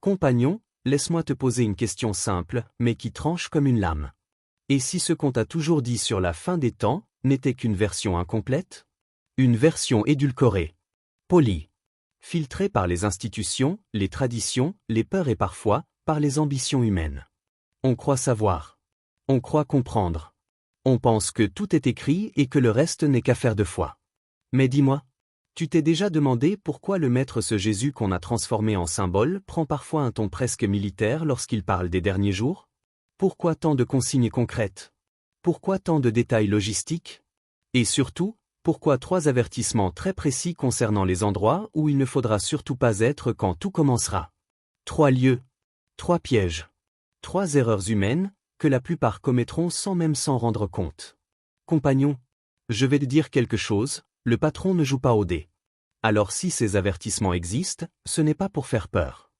Compagnon, laisse-moi te poser une question simple, mais qui tranche comme une lame. Et si ce qu'on t'a toujours dit sur la fin des temps n'était qu'une version incomplète? Une version édulcorée, polie, filtrée par les institutions, les traditions, les peurs et parfois, par les ambitions humaines. On croit savoir. On croit comprendre. On pense que tout est écrit et que le reste n'est qu'affaire de foi. Mais dis-moi, tu t'es déjà demandé pourquoi le Maître ce Jésus qu'on a transformé en symbole prend parfois un ton presque militaire lorsqu'il parle des derniers jours? Pourquoi tant de consignes concrètes? Pourquoi tant de détails logistiques? Et surtout, pourquoi 3 avertissements très précis concernant les endroits où il ne faudra surtout pas être quand tout commencera? 3 lieux, 3 pièges, 3 erreurs humaines, que la plupart commettront sans même s'en rendre compte. Compagnon, je vais te dire quelque chose, le patron ne joue pas au dé. Alors si ces avertissements existent, ce n'est pas pour faire peur.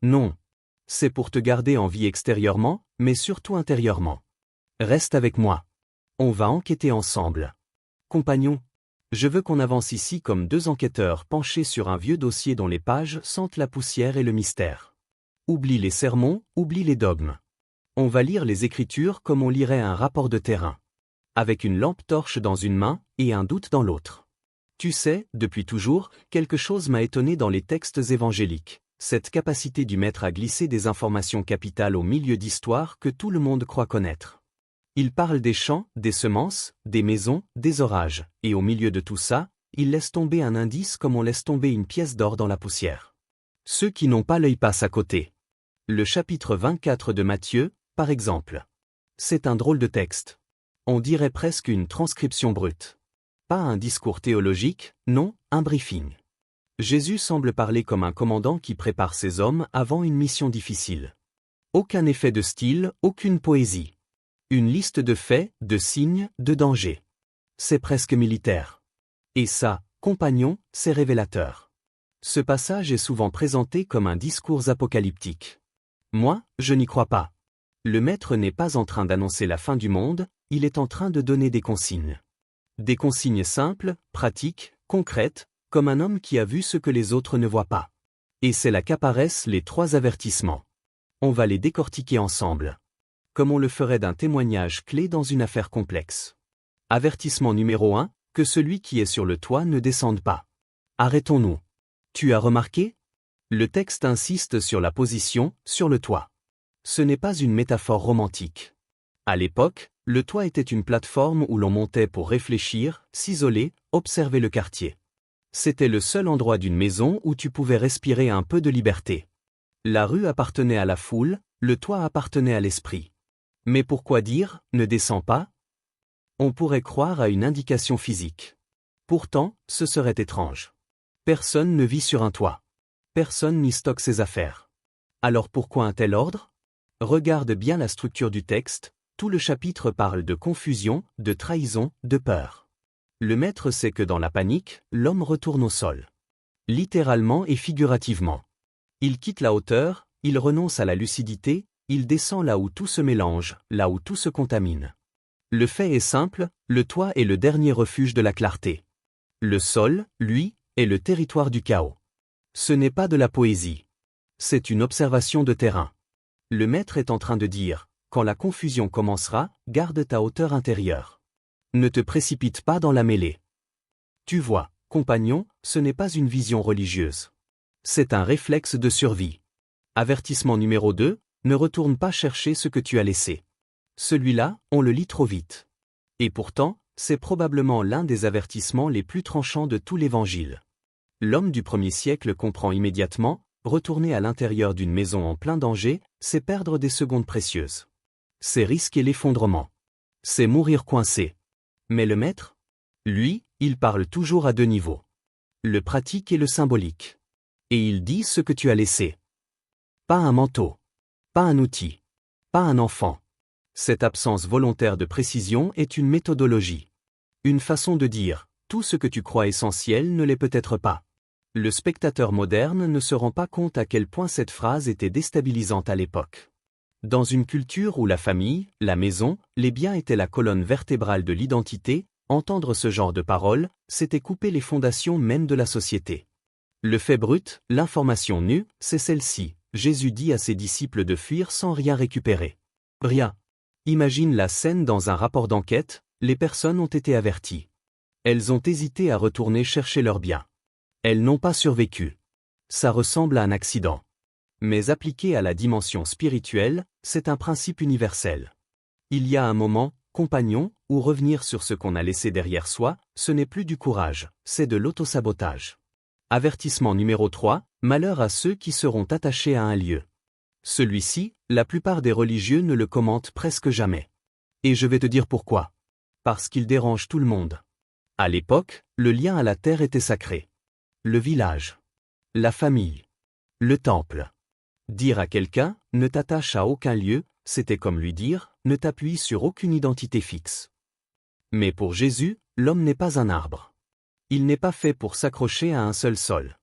Non. C'est pour te garder en vie extérieurement, mais surtout intérieurement. Reste avec moi. On va enquêter ensemble. Compagnon, je veux qu'on avance ici comme 2 enquêteurs penchés sur un vieux dossier dont les pages sentent la poussière et le mystère. Oublie les sermons, oublie les dogmes. On va lire les Écritures comme on lirait un rapport de terrain. Avec une lampe torche dans une main et un doute dans l'autre. Tu sais, depuis toujours, quelque chose m'a étonné dans les textes évangéliques, cette capacité du Maître à glisser des informations capitales au milieu d'histoires que tout le monde croit connaître. Il parle des champs, des semences, des maisons, des orages, et au milieu de tout ça, il laisse tomber un indice comme on laisse tomber une pièce d'or dans la poussière. Ceux qui n'ont pas l'œil passent à côté. Le chapitre 24 de Matthieu, par exemple. C'est un drôle de texte. On dirait presque une transcription brute. Pas un discours théologique, non, un briefing. Jésus semble parler comme un commandant qui prépare ses hommes avant une mission difficile. Aucun effet de style, aucune poésie. Une liste de faits, de signes, de dangers. C'est presque militaire. Et ça, compagnon, c'est révélateur. Ce passage est souvent présenté comme un discours apocalyptique. Moi, je n'y crois pas. Le Maître n'est pas en train d'annoncer la fin du monde, il est en train de donner des consignes. Des consignes simples, pratiques, concrètes, comme un homme qui a vu ce que les autres ne voient pas. Et c'est là qu'apparaissent les 3 avertissements. On va les décortiquer ensemble. Comme on le ferait d'un témoignage clé dans une affaire complexe. Avertissement numéro 1, que celui qui est sur le toit ne descende pas. Arrêtons-nous. Tu as remarqué? Le texte insiste sur la position, sur le toit. Ce n'est pas une métaphore romantique. À l'époque, le toit était une plateforme où l'on montait pour réfléchir, s'isoler, observer le quartier. C'était le seul endroit d'une maison où tu pouvais respirer un peu de liberté. La rue appartenait à la foule, le toit appartenait à l'esprit. Mais pourquoi dire « ne descends pas » ? On pourrait croire à une indication physique. Pourtant, ce serait étrange. Personne ne vit sur un toit. Personne n'y stocke ses affaires. Alors pourquoi un tel ordre ? Regarde bien la structure du texte, tout le chapitre parle de confusion, de trahison, de peur. Le Maître sait que dans la panique, l'homme retourne au sol. Littéralement et figurativement. Il quitte la hauteur, il renonce à la lucidité, il descend là où tout se mélange, là où tout se contamine. Le fait est simple, le toit est le dernier refuge de la clarté. Le sol, lui, est le territoire du chaos. Ce n'est pas de la poésie. C'est une observation de terrain. Le Maître est en train de dire, quand la confusion commencera, garde ta hauteur intérieure. Ne te précipite pas dans la mêlée. Tu vois, compagnon, ce n'est pas une vision religieuse. C'est un réflexe de survie. Avertissement numéro 2, ne retourne pas chercher ce que tu as laissé. Celui-là, on le lit trop vite. Et pourtant, c'est probablement l'un des avertissements les plus tranchants de tout l'Évangile. L'homme du 1er siècle comprend immédiatement, retourner à l'intérieur d'une maison en plein danger, c'est perdre des secondes précieuses. C'est risquer l'effondrement. C'est mourir coincé. Mais le Maître? Lui, il parle toujours à 2 niveaux. Le pratique et le symbolique. Et il dit ce que tu as laissé. Pas un manteau. Pas un outil. Pas un enfant. Cette absence volontaire de précision est une méthodologie. Une façon de dire, tout ce que tu crois essentiel ne l'est peut-être pas. Le spectateur moderne ne se rend pas compte à quel point cette phrase était déstabilisante à l'époque. Dans une culture où la famille, la maison, les biens étaient la colonne vertébrale de l'identité, entendre ce genre de paroles, c'était couper les fondations mêmes de la société. Le fait brut, l'information nue, c'est celle-ci, Jésus dit à ses disciples de fuir sans rien récupérer. Rien. Imagine la scène dans un rapport d'enquête, les personnes ont été averties. Elles ont hésité à retourner chercher leurs biens. Elles n'ont pas survécu. Ça ressemble à un accident. Mais appliqué à la dimension spirituelle, c'est un principe universel. Il y a un moment, compagnon, où revenir sur ce qu'on a laissé derrière soi, ce n'est plus du courage, c'est de l'autosabotage. Avertissement numéro 3, malheur à ceux qui seront attachés à un lieu. Celui-ci, la plupart des religieux ne le commentent presque jamais. Et je vais te dire pourquoi. Parce qu'il dérange tout le monde. À l'époque, le lien à la terre était sacré. Le village. La famille. Le temple. Dire à quelqu'un, ne t'attache à aucun lieu, c'était comme lui dire, ne t'appuie sur aucune identité fixe. Mais pour Jésus, l'homme n'est pas un arbre. Il n'est pas fait pour s'accrocher à un seul sol.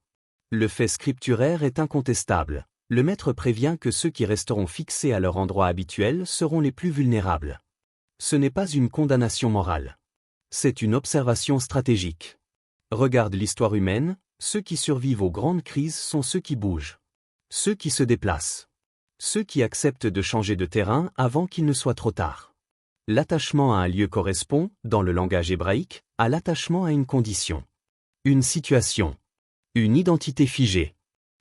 Le fait scripturaire est incontestable. Le Maître prévient que ceux qui resteront fixés à leur endroit habituel seront les plus vulnérables. Ce n'est pas une condamnation morale. C'est une observation stratégique. Regarde l'histoire humaine, ceux qui survivent aux grandes crises sont ceux qui bougent. Ceux qui se déplacent. Ceux qui acceptent de changer de terrain avant qu'il ne soit trop tard. L'attachement à un lieu correspond, dans le langage hébraïque, à l'attachement à une condition. Une situation. Une identité figée.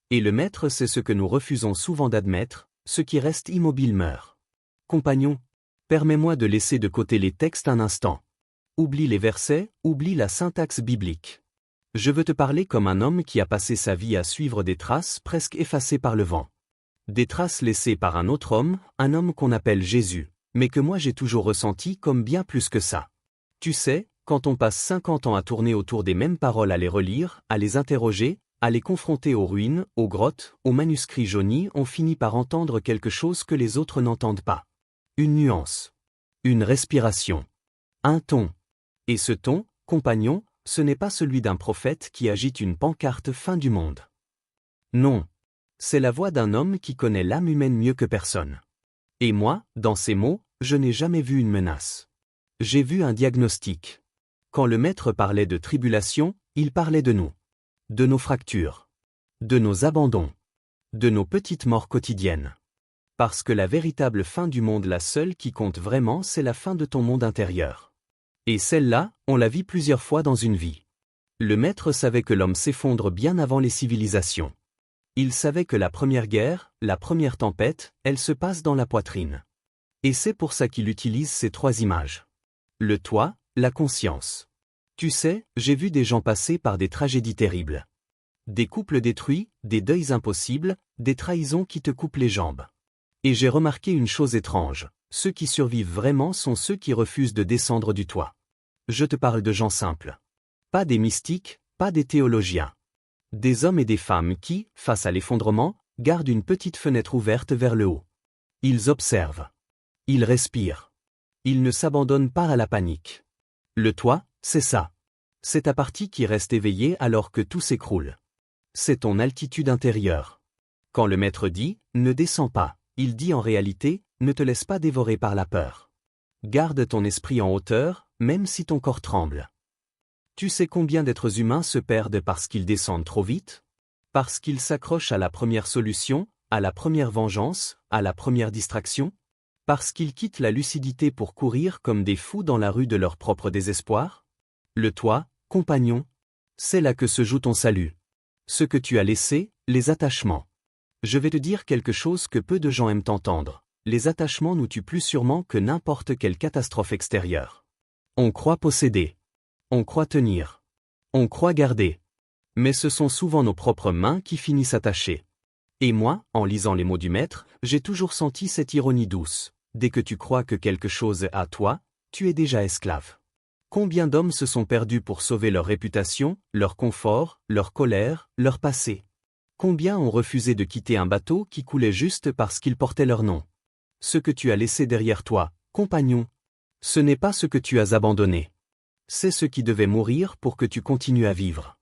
Et le Maître c'est ce que nous refusons souvent d'admettre, ce qui reste immobile meurt. Compagnon, permets-moi de laisser de côté les textes un instant. Oublie les versets, oublie la syntaxe biblique. Je veux te parler comme un homme qui a passé sa vie à suivre des traces presque effacées par le vent. Des traces laissées par un autre homme, un homme qu'on appelle Jésus, mais que moi j'ai toujours ressenti comme bien plus que ça. Tu sais, quand on passe 50 ans à tourner autour des mêmes paroles à les relire, à les interroger, à les confronter aux ruines, aux grottes, aux manuscrits jaunis, on finit par entendre quelque chose que les autres n'entendent pas. Une nuance. Une respiration. Un ton. Et ce ton, compagnon, ce n'est pas celui d'un prophète qui agite une pancarte fin du monde. Non. C'est la voix d'un homme qui connaît l'âme humaine mieux que personne. Et moi, dans ces mots, je n'ai jamais vu une menace. J'ai vu un diagnostic. Quand le Maître parlait de tribulation, il parlait de nous. De nos fractures. De nos abandons. De nos petites morts quotidiennes. Parce que la véritable fin du monde, la seule qui compte vraiment, c'est la fin de ton monde intérieur. Et celle-là, on la vit plusieurs fois dans une vie. Le Maître savait que l'homme s'effondre bien avant les civilisations. Il savait que la première guerre, la première tempête, elle se passe dans la poitrine. Et c'est pour ça qu'il utilise ces 3 images. Le toi, la conscience. Tu sais, j'ai vu des gens passer par des tragédies terribles. Des couples détruits, des deuils impossibles, des trahisons qui te coupent les jambes. Et j'ai remarqué une chose étrange, ceux qui survivent vraiment sont ceux qui refusent de descendre du toit. Je te parle de gens simples. Pas des mystiques, pas des théologiens. Des hommes et des femmes qui, face à l'effondrement, gardent une petite fenêtre ouverte vers le haut. Ils observent. Ils respirent. Ils ne s'abandonnent pas à la panique. Le toit, c'est ça. C'est ta partie qui reste éveillée alors que tout s'écroule. C'est ton altitude intérieure. Quand le Maître dit « ne descends pas », il dit en réalité « ne te laisse pas dévorer par la peur ». Garde ton esprit en hauteur, même si ton corps tremble. Tu sais combien d'êtres humains se perdent parce qu'ils descendent trop vite? Parce qu'ils s'accrochent à la première solution, à la première vengeance, à la première distraction? Parce qu'ils quittent la lucidité pour courir comme des fous dans la rue de leur propre désespoir? Le toi, compagnon, c'est là que se joue ton salut. Ce que tu as laissé, les attachements. Je vais te dire quelque chose que peu de gens aiment entendre. Les attachements nous tuent plus sûrement que n'importe quelle catastrophe extérieure. On croit posséder. On croit tenir. On croit garder. Mais ce sont souvent nos propres mains qui finissent attachées. Et moi, en lisant les mots du Maître, j'ai toujours senti cette ironie douce. Dès que tu crois que quelque chose est à toi, tu es déjà esclave. Combien d'hommes se sont perdus pour sauver leur réputation, leur confort, leur colère, leur passé? Combien ont refusé de quitter un bateau qui coulait juste parce qu'il portait leur nom? Ce que tu as laissé derrière toi, compagnon, ce n'est pas ce que tu as abandonné. C'est ce qui devait mourir pour que tu continues à vivre.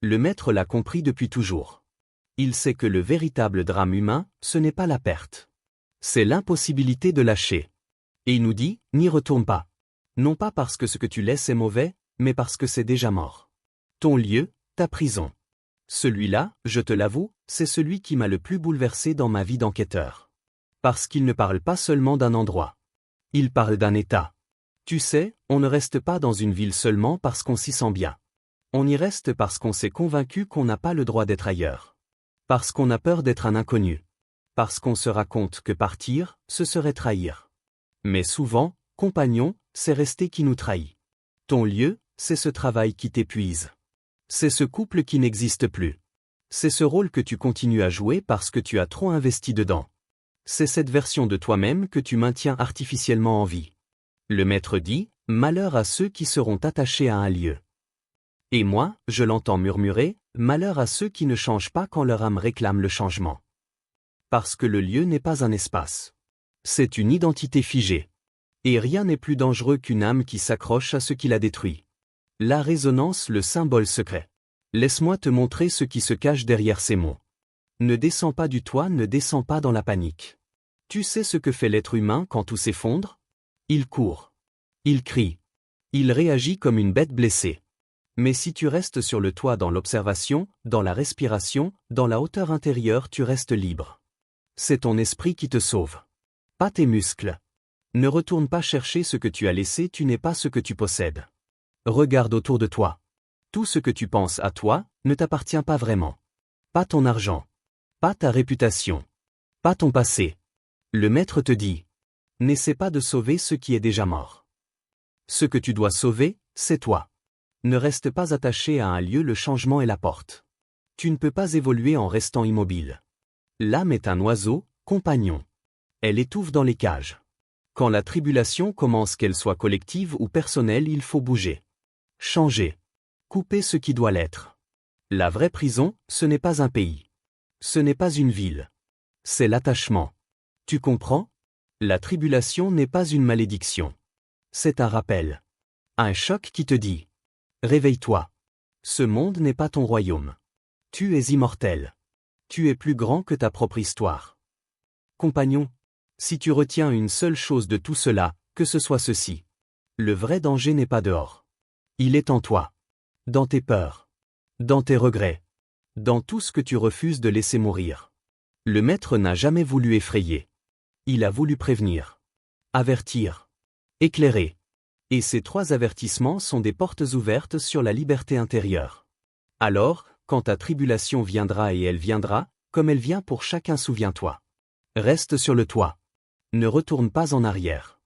Le Maître l'a compris depuis toujours. Il sait que le véritable drame humain, ce n'est pas la perte. C'est l'impossibilité de lâcher. Et il nous dit, n'y retourne pas. Non pas parce que ce que tu laisses est mauvais, mais parce que c'est déjà mort. Ton lieu, ta prison. Celui-là, je te l'avoue, c'est celui qui m'a le plus bouleversé dans ma vie d'enquêteur. Parce qu'il ne parle pas seulement d'un endroit. Il parle d'un état. Tu sais, on ne reste pas dans une ville seulement parce qu'on s'y sent bien. On y reste parce qu'on s'est convaincu qu'on n'a pas le droit d'être ailleurs. Parce qu'on a peur d'être un inconnu. Parce qu'on se raconte que partir, ce serait trahir. Mais souvent, compagnon, c'est rester qui nous trahit. Ton lieu, c'est ce travail qui t'épuise. C'est ce couple qui n'existe plus. C'est ce rôle que tu continues à jouer parce que tu as trop investi dedans. C'est cette version de toi-même que tu maintiens artificiellement en vie. Le maître dit, « Malheur à ceux qui seront attachés à un lieu. » Et moi, je l'entends murmurer, « Malheur à ceux qui ne changent pas quand leur âme réclame le changement. » Parce que le lieu n'est pas un espace. C'est une identité figée. Et rien n'est plus dangereux qu'une âme qui s'accroche à ce qui la détruit. La résonance, le symbole secret. Laisse-moi te montrer ce qui se cache derrière ces mots. Ne descends pas du toit, ne descends pas dans la panique. Tu sais ce que fait l'être humain quand tout s'effondre? Il court. Il crie. Il réagit comme une bête blessée. Mais si tu restes sur le toit dans l'observation, dans la respiration, dans la hauteur intérieure, tu restes libre. C'est ton esprit qui te sauve. Pas tes muscles. Ne retourne pas chercher ce que tu as laissé, tu n'es pas ce que tu possèdes. Regarde autour de toi. Tout ce que tu penses à toi ne t'appartient pas vraiment. Pas ton argent. Pas ta réputation. Pas ton passé. Le maître te dit, n'essaie pas de sauver ce qui est déjà mort. Ce que tu dois sauver, c'est toi. Ne reste pas attaché à un lieu, le changement est la porte. Tu ne peux pas évoluer en restant immobile. L'âme est un oiseau, compagnon. Elle étouffe dans les cages. Quand la tribulation commence, qu'elle soit collective ou personnelle, il faut bouger. Changer. Couper ce qui doit l'être. La vraie prison, ce n'est pas un pays. Ce n'est pas une ville. C'est l'attachement. Tu comprends? La tribulation n'est pas une malédiction. C'est un rappel. Un choc qui te dit. Réveille-toi. Ce monde n'est pas ton royaume. Tu es immortel. Tu es plus grand que ta propre histoire. Compagnon, si tu retiens une seule chose de tout cela, que ce soit ceci. Le vrai danger n'est pas dehors. Il est en toi. Dans tes peurs. Dans tes regrets. Dans tout ce que tu refuses de laisser mourir. Le maître n'a jamais voulu effrayer. Il a voulu prévenir. Avertir. Éclairer. Et ces 3 avertissements sont des portes ouvertes sur la liberté intérieure. Alors, quand ta tribulation viendra, et elle viendra, comme elle vient pour chacun, souviens-toi. Reste sur le toit. Ne retourne pas en arrière.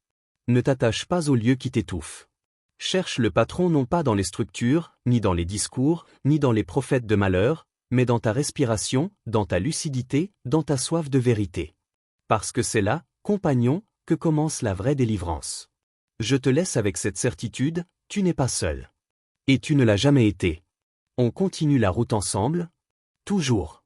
Ne t'attache pas au lieu qui t'étouffe. Cherche le patron non pas dans les structures, ni dans les discours, ni dans les prophètes de malheur, mais dans ta respiration, dans ta lucidité, dans ta soif de vérité. Parce que c'est là, compagnon, que commence la vraie délivrance. Je te laisse avec cette certitude, tu n'es pas seul. Et tu ne l'as jamais été. On continue la route ensemble, toujours.